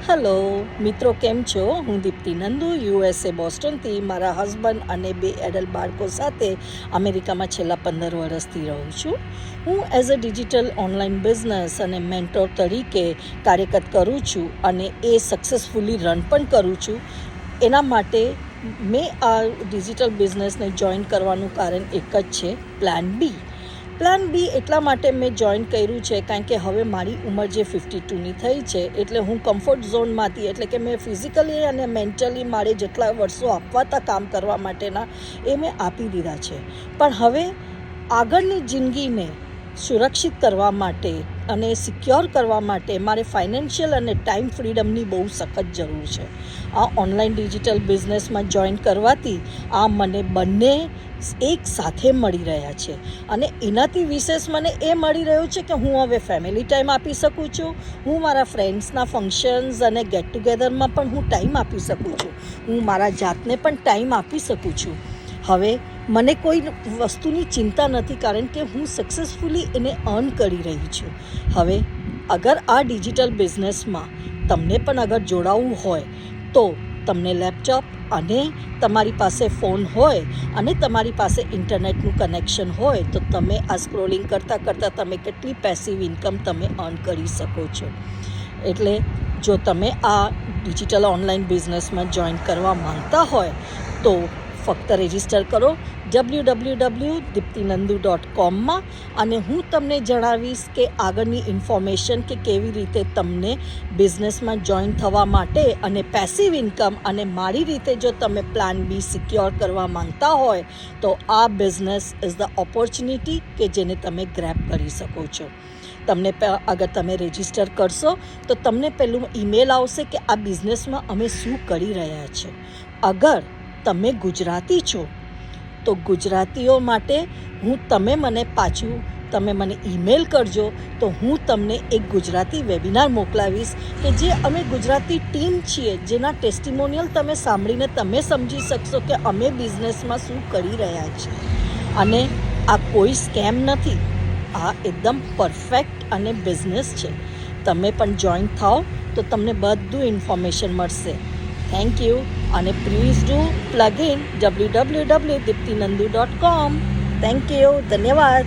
Hello મિત્રો, કેમ છો? હું દીપ્તિ નંદુ USA બોસ્ટનથી મારા હસબન્ડ અને 2 એડલ્ટ બાળકો સાથે અમેરિકામાં છેલ્લા 15 વર્ષથી રહું છું. હું as a digital online business અને મેન્ટોર તરીકે કાર્યરત કરું છું અને એ સક્સેસફુલી રન પણ કરું છું. એના માટે મેં આ ડિજિટલ બિઝનેસને જોઈન કરવાનું કારણ એક જ છે, પ્લાન બી એટલા માટે મેં જોઈન કર્યું છે કારણ કે હવે મારી ઉંમર જે 52ની થઈ છે, એટલે હું કમ્ફર્ટ ઝોનમાંથી, એટલે કે મેં ફિઝિકલી અને મેન્ટલી મારે જેટલા વર્ષો આપવા હતા કામ કરવા માટેના એ મેં આપી દીધા છે. પણ હવે આગળની જિંદગીને સુરક્ષિત કરવા માટે અને સિક્યોર કરવા માટે મારે ફાઇનાન્શિયલ અને ટાઈમ ફ્રીડમની બહુ સખત જરૂર છે. આ ઓનલાઈન ડિજિટલ બિઝનેસમાં જોઈન કરવાથી આ મને બંને એક સાથે મળી રહ્યા છે અને એનાથી વિશેષ મને એ મળી રહ્યું છે કે હું હવે ફેમિલી ટાઈમ આપી શકું છું. હું મારા ફ્રેન્ડ્સના ફંક્શન્સ અને ગેટ ટુગેધરમાં પણ હું ટાઈમ આપી શકું છું. હું મારા જાતને પણ ટાઈમ આપી શકું છું. હવે મને કોઈ વસ્તુની ચિંતા નથી કારણ કે હું સક્સેસફુલી એને અર્ન કરી રહી છું. હવે અગર આ ડિજિટલ બિઝનેસમાં તમને પણ અગર જોડાવવું હોય તો તમને લેપટોપ અને તમારી પાસે ફોન હોય અને તમારી પાસે ઇન્ટરનેટનું કનેક્શન હોય તો તમે આ સ્ક્રોલિંગ કરતાં તમે કેટલી પેસિવ ઇન્કમ તમે અર્ન કરી શકો છો. એટલે જો તમે આ ડિજિટલ ઓનલાઈન બિઝનેસમાં જોઈન કરવા માંગતા હોય તો ફક્ત રજિસ્ટર કરો www.diptinandu.com અને હું તમને જણાવીશ કે આગળની ઇન્ફોર્મેશન કે કેવી રીતે તમને બિઝનેસમાં જોઈન થવા માટે અને પેસિવ ઇન્કમ અને મારી રીતે જો તમે પ્લાન બી સિક્યોર કરવા માંગતા હોય તો આ બિઝનેસ ઇઝ ધ ઓપોર્ચ્યુનિટી કે જેને તમે ગ્રેબ કરી શકો છો. તમને અગર તમે રજિસ્ટર કરશો તો તમને પહેલું ઈમેલ આવશે કે આ બિઝનેસમાં અમે શું કરી રહ્યા છે. અગર તમે ગુજરાતી છો તો ગુજરાતીઓ માટે તમે મને ઈમેલ કરજો તો હું તમને એક ગુજરાતી વેબિનાર મોકલાવીશ કે જે અમે ગુજરાતી ટીમ છીએ, જેના ટેસ્ટિમોનિયલ તમે સાંભળીને તમે સમજી શકશો કે અમે બિઝનેસમાં શું કરી રહ્યા છીએ. અને આ કોઈ સ્કેમ નથી, આ એકદમ પરફેક્ટ અને બિઝનેસ છે. તમે પણ જોઈન થાઓ તો તમને બધું ઇન્ફોર્મેશન મળશે. થેન્ક યુ અને please do plug in www.diptinandu.com. Thank you, ધન્યવાદ.